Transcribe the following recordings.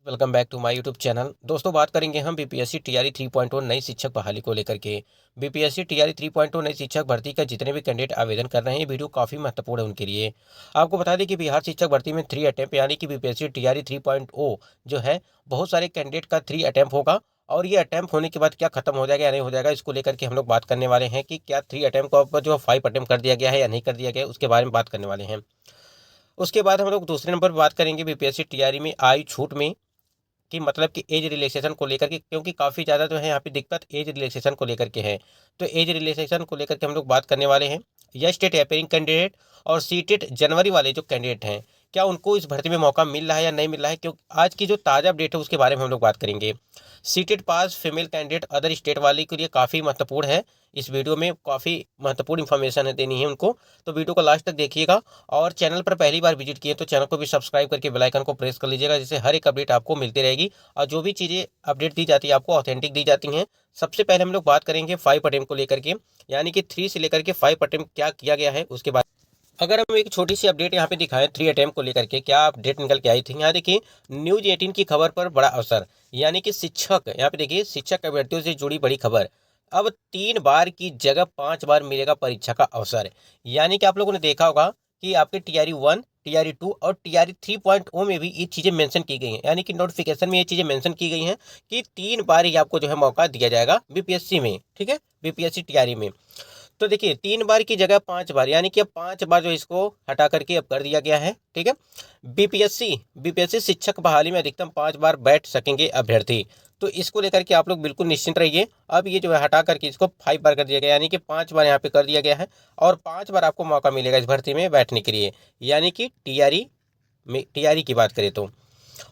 Welcome back to my YouTube channel. दोस्तों, बात करेंगे हम बीपीएससी टीआरई 3.0 नई शिक्षक बहाली को लेकर के। बीपीएससी टीआरई 3.0 नई शिक्षक भर्ती का जितने भी कैंडिडेट आवेदन कर रहे हैं, ये वीडियो काफ़ी महत्वपूर्ण है उनके लिए। आपको बता दें कि बिहार शिक्षक भर्ती में 3 अटैम्प्ट यानी कि बीपीएससी टीआरई 3.0 जो है, बहुत सारे कैंडिडेट का 3 अटैम्प्ट होगा। और ये अटैम्प्ट होने के बाद क्या खत्म हो जाएगा या नहीं हो जाएगा, इसको लेकर के हम लोग बात करने वाले हैं कि क्या 3 अटैम्प्ट को अब जो 5 अटैम्प्ट कर दिया गया है या नहीं कर दिया गया है, उसके बारे में बात करने वाले हैं। उसके बाद हम लोग दूसरे नंबर पर बात करेंगे बीपीएससी टीआरई में आयु छूट में कि मतलब कि एज रिलैक्सेशन को लेकर के, क्योंकि काफ़ी ज़्यादा जो है यहाँ पे दिक्कत एज रिलैक्सेशन को लेकर के है। तो एज रिलैक्सेशन को लेकर के हम लोग बात करने वाले हैं। यह स्टेट अपेयरिंग कैंडिडेट और सीटेट जनवरी वाले जो कैंडिडेट हैं, क्या उनको इस भर्ती में मौका मिल रहा है या नहीं मिल रहा है, क्योंकि आज की जो ताज़ा अपडेट है उसके बारे में हम लोग बात करेंगे। सीटेट पास फीमेल कैंडिडेट अदर स्टेट वाले के लिए काफ़ी महत्वपूर्ण है। इस वीडियो में काफ़ी महत्वपूर्ण इन्फॉर्मेशन है देनी है उनको, तो वीडियो को लास्ट तक देखिएगा। और चैनल पर पहली बार विजिट किए तो चैनल को भी सब्सक्राइब करके बेल आइकन को प्रेस कर लीजिएगा, जिससे हर एक अपडेट आपको मिलती रहेगी। और जो भी चीज़ें अपडेट दी जाती है आपको ऑथेंटिक दी जाती हैं। सबसे पहले हम लोग बात करेंगे 5 अटेम्प्ट को लेकर के, यानी कि 3 से लेकर के 5 अटेम्प्ट क्या किया गया है उसके बाद। अगर हम एक छोटी सी अपडेट यहाँ पे दिखाएं 3 अटेम्प्ट को लेकर के, क्या अपडेट निकल के आई थी, यहाँ देखिए न्यूज 18 की खबर पर बड़ा अवसर, यानी कि शिक्षक, यहाँ पे देखिए शिक्षक अभ्यर्थियों से जुड़ी बड़ी खबर। अब 3 बार की जगह 5 बार मिलेगा परीक्षा का अवसर। यानी कि आप लोगों ने देखा होगा कि आपके टीआरई 1, टीआरई 2 और टीआरई 3.0 में भी ये चीज़ें मेंशन की गई हैं, यानी कि नोटिफिकेशन में ये चीज़ें मेंशन की गई हैं कि 3 बार ही आपको जो है मौका दिया जाएगा बीपीएससी में। ठीक है, बीपीएससी टीआरई में। तो देखिए 3 बार की जगह 5 बार, यानी कि अब 5 बार जो इसको हटा करके अब कर दिया गया है। ठीक है, बीपीएससी शिक्षक बहाली में अधिकतम 5 बार बैठ सकेंगे अभ्यर्थी। तो इसको लेकर के आप लोग बिल्कुल निश्चिंत रहिए। अब ये जो है हटा करके इसको 5 बार कर दिया गया, यानी कि 5 बार यहाँ पे कर दिया गया है। और 5 बार आपको मौका मिलेगा इस भर्ती में बैठने के लिए, यानी कि टीआरई की बात करें तो।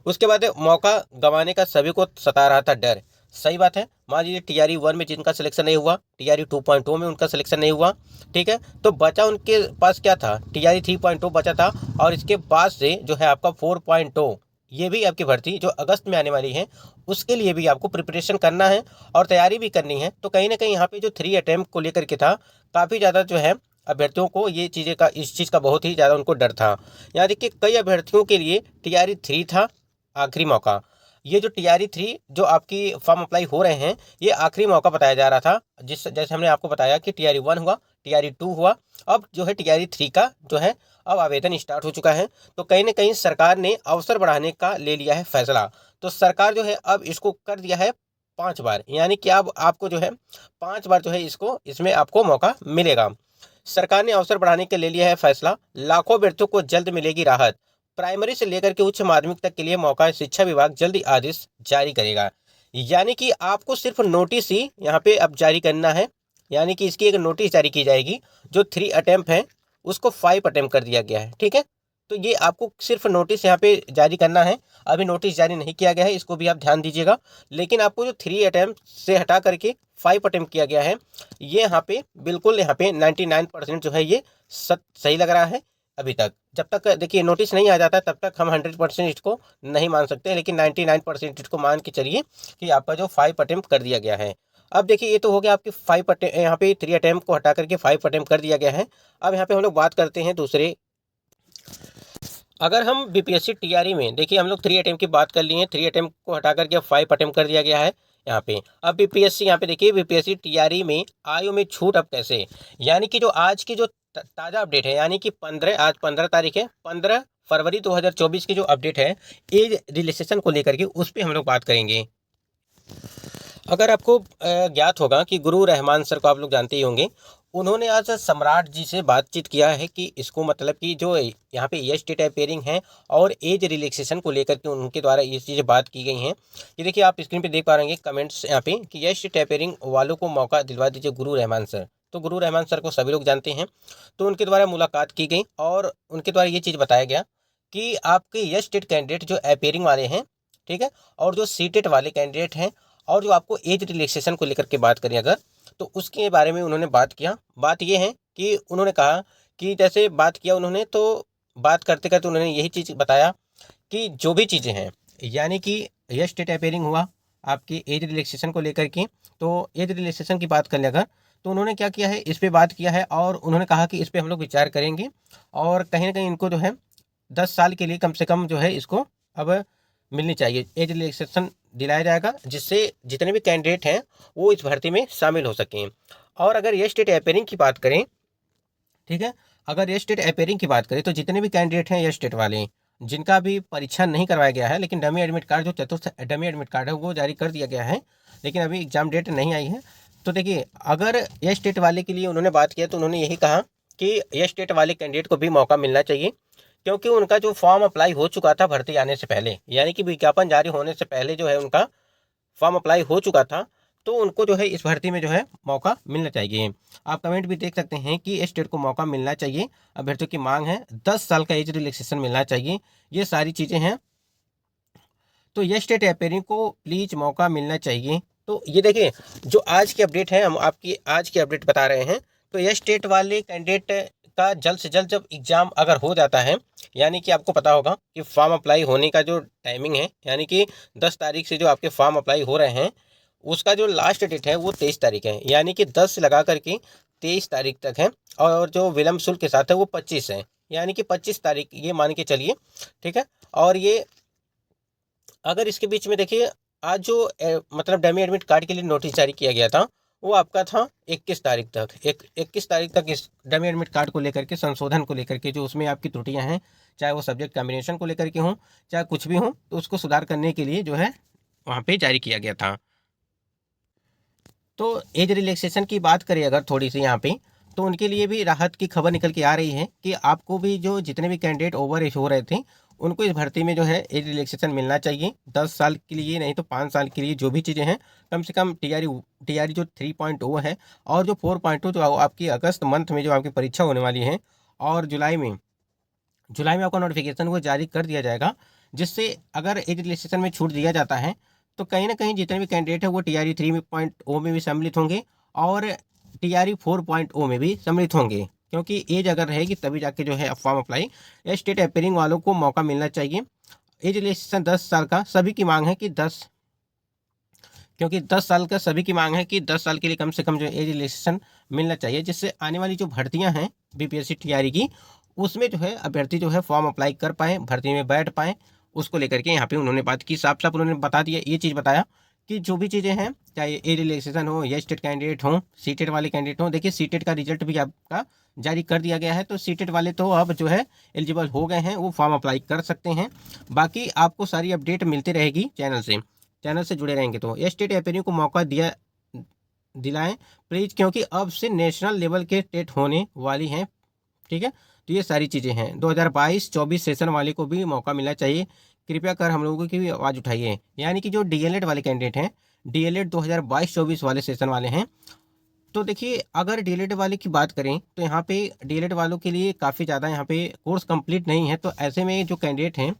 उसके बाद मौका गंवाने का सभी को सता रहा था डर। सही बात है, मान लीजिए टीआरई 1 में जिनका सिलेक्शन नहीं हुआ, टीआरई 2.0 में उनका सिलेक्शन नहीं हुआ। ठीक है, तो बचा उनके पास क्या था, टीआरई 3.0 बचा था। और इसके बाद से जो है आपका 4.0, ये भी आपकी भर्ती जो अगस्त में आने वाली है, उसके लिए भी आपको प्रिपरेशन करना है और तैयारी भी करनी है। तो कहीं ना कहीं यहाँ पे जो 3 अटेम्प्ट को लेकर के था, काफ़ी ज़्यादा जो है अभ्यर्थियों को ये चीज़ें का, इस चीज़ का बहुत ही ज़्यादा उनको डर था। यहाँ देखिए कई अभ्यर्थियों के लिए टीआरई 3 था आखिरी मौका। ये जो टीआरई 3 जो आपकी फॉर्म अप्लाई हो रहे हैं, ये आखिरी मौका बताया जा रहा था। जैसे हमने आपको बताया कि टीआरई 1 हुआ, टीआरई 2 हुआ, अब जो है टीआरई 3 का जो है अब आवेदन स्टार्ट हो चुका है। तो कहीं ना कहीं सरकार ने अवसर बढ़ाने का ले लिया है फैसला। तो सरकार जो है अब इसको कर दिया है 5 बार, यानी कि अब आपको जो है 5 बार जो है इसमें आपको मौका मिलेगा। सरकार ने अवसर बढ़ाने के ले लिया है फैसला, लाखों अभ्यर्थियों को जल्द मिलेगी राहत। प्राइमरी से लेकर के उच्च माध्यमिक तक के लिए मौका शिक्षा विभाग जल्दी आदेश जारी करेगा। यानी कि आपको सिर्फ नोटिस ही यहाँ पे अब जारी करना है, यानी कि इसकी एक नोटिस जारी की जाएगी। जो 3 अटेम्प्ट है उसको 5 अटेम्प्ट कर दिया गया है। ठीक है, तो ये आपको सिर्फ नोटिस यहाँ पे जारी करना है। अभी नोटिस जारी नहीं किया गया है, इसको भी आप ध्यान दीजिएगा। लेकिन आपको जो 3 अटेम्प्ट से हटा करके 5 अटेम्प्ट किया गया है, ये यहाँ पे बिल्कुल यहाँ पे 99% जो है ये सही लग रहा है। अभी तक जब तक देखिए नोटिस नहीं आ जाता तब तक हम 100% इसको नहीं मान सकते, लेकिन 99% इसको मान के चलिए कि आपका जो 5 अटेम्प्ट कर दिया गया है। अब देखिए ये तो हो गया आपके 5 अटेम्प्ट, यहाँ पे 3 अटेम्प्ट को हटा करके 5 अटेम्प्ट कर दिया गया है। अब यहाँ पे हम लोग बात करते हैं दूसरे। अगर हम बीपीएससी टीआरई में देखिए, हम लोग 3 अटेम्प्ट की बात कर लिए हैं, 3 अटेम्प्ट को हटा करके 5 अटेम्प्ट कर दिया गया है यहाँ पे। अब बीपीएससी यहाँ पे देखिए बीपीएससी टीआरई में आयु में छूट अब कैसे, यानी कि जो आज की जो ताज़ा अपडेट है, यानी कि 15, आज 15 तारीख है, 15 फरवरी 2024 की जो अपडेट है एज रिलैक्सेशन को लेकर के, उस पर हम लोग बात करेंगे। अगर आपको ज्ञात होगा कि गुरु रहमान सर को आप लोग जानते ही होंगे, उन्होंने आज सम्राट जी से बातचीत किया है कि इसको मतलब कि जो यहाँ पे एज स्टेट अपेयरिंग है और एज रिलैक्सेशन को लेकर के उनके द्वारा ये चीज़ें बात की गई हैं। ये देखिए आप स्क्रीन पे देख पा रहे हैं कमेंट्स यहाँ पे कि एज स्टेट अपेयरिंग वालों को मौका दिलवा दीजिए गुरु रहमान सर। तो गुरु रहमान सर को सभी लोग जानते हैं। तो उनके द्वारा मुलाकात की गई और उनके द्वारा ये चीज़ बताया गया कि आपके एज स्टेट कैंडिडेट जो अपेयरिंग वाले हैं, ठीक है, और जो सीटेट वाले कैंडिडेट हैं, और जो आपको एज रिलैक्सेशन को लेकर के बात करें अगर, तो उसके बारे में उन्होंने बात किया। बात ये है कि उन्होंने कहा कि जैसे बात किया उन्होंने, तो बात करते करते उन्होंने यही चीज़ बताया कि जो भी चीज़ें हैं, यानी कि यह स्टेट अपेयरिंग हुआ आपकी एज रिलैक्सेशन को लेकर के, तो एज रिलैक्सेशन की बात कर ले अगर, तो उन्होंने क्या किया है, इस पर बात किया है और उन्होंने कहा कि इस पर हम लोग विचार करेंगे और कहीं ना कहीं इनको जो है 10 साल के लिए कम से कम जो है इसको अब मिलनी चाहिए, एज रिलैक्सेशन दिलाया जाएगा, जिससे जितने भी कैंडिडेट हैं वो इस भर्ती में शामिल हो सकें। और अगर ये स्टेट अपेयरिंग की बात करें, ठीक है, अगर ये स्टेट अपेयरिंग की बात करें तो जितने भी कैंडिडेट हैं ये स्टेट वाले, जिनका भी परीक्षा नहीं करवाया गया है, लेकिन डमी एडमिट कार्ड, जो चतुर्थ डमी एडमिट कार्ड है वो जारी कर दिया गया है, लेकिन अभी एग्जाम डेट नहीं आई है। तो देखिए, अगर ये स्टेट वाले के लिए उन्होंने बात किया तो उन्होंने यही कहा कि ये स्टेट वाले कैंडिडेट को भी मौका मिलना चाहिए, क्योंकि उनका जो फॉर्म अप्लाई हो चुका था भर्ती आने से पहले, यानी कि विज्ञापन जारी होने से पहले जो है उनका फॉर्म अप्लाई हो चुका था, तो उनको जो है इस भर्ती में जो है मौका मिलना चाहिए। आप कमेंट भी देख सकते हैं कि स्टेट को मौका मिलना चाहिए, अभ्यर्थियों की मांग है, 10 साल का एज रिलैक्सेशन मिलना चाहिए, ये सारी चीज़ें हैं। तो ये स्टेट अपेयरिंग को प्लीज मौका मिलना चाहिए। तो ये देखिए, जो आज की अपडेट है, हम आपकी आज की अपडेट बता रहे हैं। तो ये स्टेट वाले कैंडिडेट का जल्द से जल्द जब एग्ज़ाम अगर हो जाता है, यानी कि आपको पता होगा कि फॉर्म अप्लाई होने का जो टाइमिंग है, यानी कि 10 तारीख से जो आपके फॉर्म अप्लाई हो रहे हैं, उसका जो लास्ट डेट है वो 23 तारीख है, यानी कि 10 से लगा करके 23 तारीख तक है। और जो विलम्ब शुल्क के साथ है वो 25 है, यानी कि 25 तारीख ये मान के चलिए, ठीक है। और ये अगर इसके बीच में देखिए, आज जो मतलब डमी एडमिट कार्ड के लिए नोटिस जारी किया गया था, वो आपका था 21 तारीख तक। 21 तारीख तक इस डमी एडमिट कार्ड को लेकर के, संशोधन को लेकर के, जो उसमें आपकी त्रुटियां हैं, चाहे वो सब्जेक्ट कॉम्बिनेशन को लेकर के हों, चाहे कुछ भी हो, तो उसको सुधार करने के लिए जो है वहाँ पे जारी किया गया था। तो एज रिलैक्सेशन की बात करें अगर थोड़ी सी यहाँ पे, तो उनके लिए भी राहत की खबर निकल के आ रही है कि आपको भी जो जितने भी कैंडिडेट ओवर एज हो रहे थे, उनको इस भर्ती में जो है एज रिलैक्सेशन मिलना चाहिए, 10 साल के लिए, नहीं तो 5 साल के लिए, जो भी चीज़ें हैं। कम से कम टीआरई जो 3.0 है, और जो 4.0 जो आपकी अगस्त मंथ में जो आपकी परीक्षा होने वाली है, और जुलाई में आपका नोटिफिकेशन वो जारी कर दिया जाएगा, जिससे अगर एज रिलैक्सेशन में छूट दिया जाता है, तो कहीं ना कहीं जितने भी कैंडिडेट हैं वो टीआरई 3.0 में भी सम्मिलित होंगे, और टीआरई 4.0 में भी सम्मिलित होंगे, क्योंकि एज अगर रहेगी तभी जाके जो है फॉर्म अप्लाई, या स्टेट अपेयरिंग वालों को मौका मिलना चाहिए। एज रिलैक्सेशन 10 साल का सभी की मांग है कि 10 साल का सभी की मांग है कि 10 साल के लिए कम से कम जो एज रिलैक्सेशन मिलना चाहिए, जिससे आने वाली जो भर्तियां हैं बीपीएससी टीआरई की, उसमें जो है अभ्यर्थी जो है फॉर्म अप्लाई कर पाए, भर्ती में बैठ पाए। उसको लेकर के यहाँ पे उन्होंने बात की, साफ साफ उन्होंने बता दिया, ये चीज़ बताया कि जो भी चीज़ें हैं, चाहे एज रिलैक्सेशन हो, या स्टेट कैंडिडेट हो, सीटेट वाले कैंडिडेट हो, देखिए सीटेट का रिजल्ट भी आपका जारी कर दिया गया है, तो सीटेट वाले तो अब जो है एलिजिबल हो गए हैं, वो फॉर्म अप्लाई कर सकते हैं। बाकी आपको सारी अपडेट मिलती रहेगी चैनल से जुड़े रहेंगे। तो ये स्टेट अपेयरिंग को मौका दिलाएं प्लीज, क्योंकि अब से नेशनल लेवल के टेट होने वाली हैं, ठीक है। तो ये सारी चीज़ें हैं, 2022-24 सेशन वाले को भी मौका मिलना चाहिए। कृपया कर हम लोगों की भी आवाज़ उठाइए, यानी कि जो डीएलएड वाले कैंडिडेट हैं, डीएलएड 2022-24 वाले सेशन वाले हैं। तो देखिए, अगर डीएलएड वाले की बात करें तो यहाँ पे डीएलएड वालों के लिए काफ़ी ज़्यादा यहाँ पे कोर्स कंप्लीट नहीं है, तो ऐसे में जो कैंडिडेट हैं,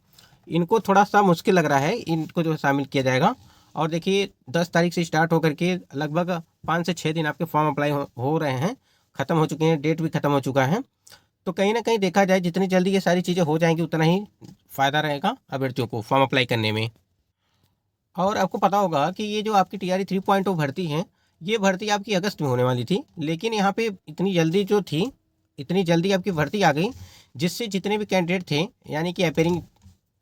इनको थोड़ा सा मुश्किल लग रहा है, इनको जो शामिल किया जाएगा। और देखिए, 10 तारीख से स्टार्ट होकर के लगभग 5 से 6 दिन आपके फॉर्म अप्लाई हो रहे हैं, ख़त्म हो चुके हैं, डेट भी ख़त्म हो चुका है। तो कहीं ना कहीं देखा जाए, जितनी जल्दी ये सारी चीज़ें हो जाएंगी उतना ही फ़ायदा रहेगा अभ्यर्थियों को फॉर्म अप्लाई करने में। और आपको पता होगा कि ये जो आपकी टीआरई 3.0 भर्ती है, ये भर्ती आपकी अगस्त में होने वाली थी, लेकिन यहाँ पे इतनी जल्दी आपकी भर्ती आ गई, जिससे जितने भी कैंडिडेट थे, यानी कि अपेयरिंग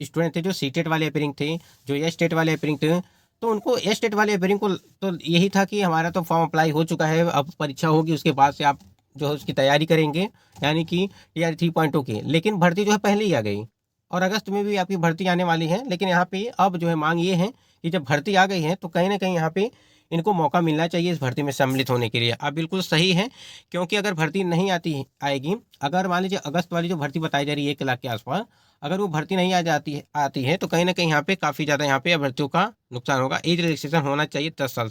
स्टूडेंट थे, जो सीटेट वाले अपेयरिंग थे, जो एस टेट वाले अपेयरिंग थे, तो उनको एस टेट वाले अपेयरिंग को तो यही था कि हमारा तो फॉर्म अप्लाई हो चुका है, अब परीक्षा होगी, उसके बाद से आप जो है उसकी तैयारी करेंगे, यानी कि टीआरई 3.0 की। लेकिन भर्ती जो है पहले ही आ गई, और अगस्त में भी आपकी भर्ती आने वाली है। लेकिन यहाँ पे अब जो है मांग ये है कि जब भर्ती आ गई है, तो कहीं ना कहीं यहाँ पे इनको मौका मिलना चाहिए इस भर्ती में सम्मिलित होने के लिए। आप बिल्कुल सही है, क्योंकि अगर भर्ती नहीं आएगी, अगर मान लीजिए अगस्त वाली जो भर्ती बताई जा रही है 1 लाख के आसपास, अगर वो भर्ती नहीं आती है, तो कहीं ना कहीं यहाँ पे काफ़ी ज़्यादा यहाँ पे अभ्यर्थियों का नुकसान होगा। एज रिलैक्सेशन होना चाहिए 10 साल।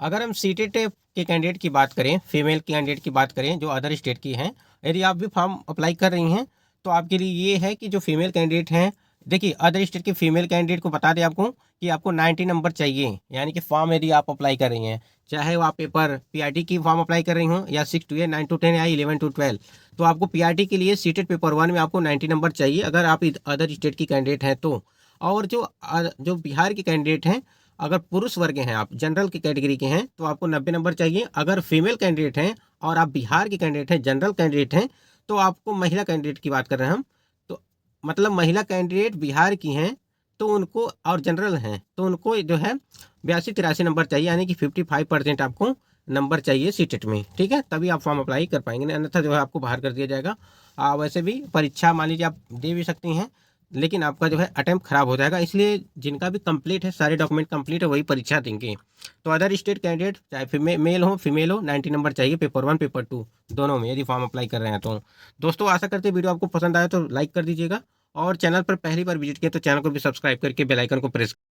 अगर हम सीटेट के कैंडिडेट की बात करें, फीमेल कैंडिडेट की बात करें जो अदर स्टेट की हैं, यदि आप भी फॉर्म अप्लाई कर रही हैं, तो आपके लिए ये है कि जो फीमेल कैंडिडेट हैं, देखिए अदर स्टेट के फीमेल कैंडिडेट को बता दें आपको कि आपको 90 नंबर चाहिए, यानी कि फॉर्म यदि आप अप्लाई कर रही हैं, चाहे वो आप पेपर पीआरटी की फॉर्म अप्लाई कर रही हो, या 6 to 8, 9 to 10 या 11 to 12, तो आपको पीआरटी के लिए सीटेट पेपर 1 में आपको 90 नंबर चाहिए, अगर आप अदर स्टेट की कैंडिडेट हैं तो। और जो बिहार के कैंडिडेट हैं, अगर पुरुष वर्ग हैं, आप जनरल की कैटेगरी के हैं, तो आपको 90 नंबर चाहिए। अगर फीमेल कैंडिडेट हैं और आप बिहार के कैंडिडेट हैं, जनरल कैंडिडेट हैं, तो आपको महिला कैंडिडेट की बात कर रहे हैं हम, तो मतलब महिला कैंडिडेट बिहार की हैं तो उनको और जनरल हैं तो उनको जो है 82-83 नंबर चाहिए, यानी कि 55% आपको नंबर चाहिए सीटेट में। ठीक है, तभी आप फॉर्म अप्लाई कर पाएंगे, नहीं अन्यथा जो है आपको बाहर कर दिया जाएगा। वैसे भी परीक्षा मान लीजिए आप दे भी सकती हैं, लेकिन आपका जो है अटेम्प्ट खराब हो जाएगा, इसलिए जिनका भी कंप्लीट है, सारे डॉक्यूमेंट कंप्लीट है, वही परीक्षा देंगे। तो अदर स्टेट कैंडिडेट चाहे मेल हो फीमेल हो, 90 नंबर चाहिए पेपर 1 पेपर 2 दोनों में, यदि फॉर्म अप्लाई कर रहे हैं तो। दोस्तों आशा करते हैं वीडियो आपको पसंद आया तो लाइक कर दीजिएगा, और चैनल पर पहली बार विजिट किया तो चैनल को भी सब्सक्राइब करके बेल आइकन को प्रेस